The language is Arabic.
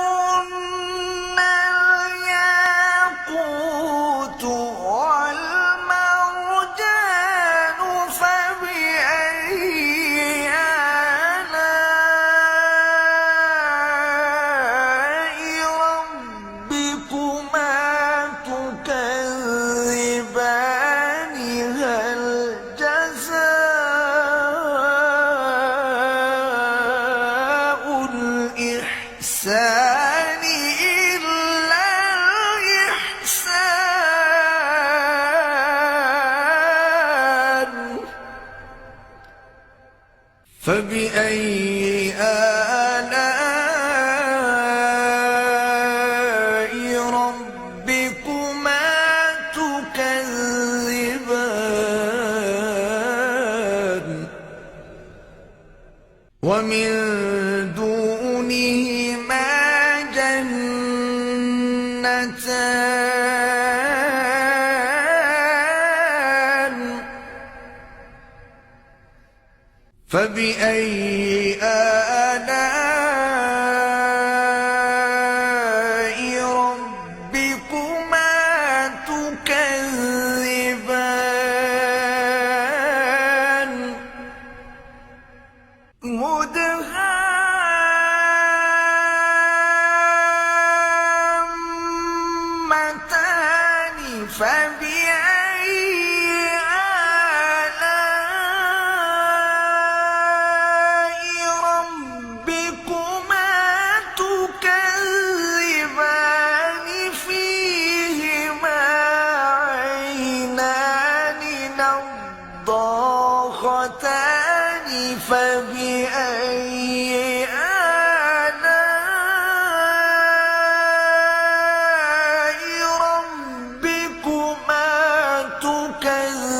كأنهن الياقوت والمرجان فبأي آلاء ربكما تكذبان هل جزاء الإحسان إلا الإحسان فبأي آلاء ربكما تكذبان ومن دونهما جنتان فبأي آلاء ربكما تكذبان مدهامتان فبأي آلاء ربكما تكذبان فيهما عينان نضاختان فبأي آلاء ربكما تكذبان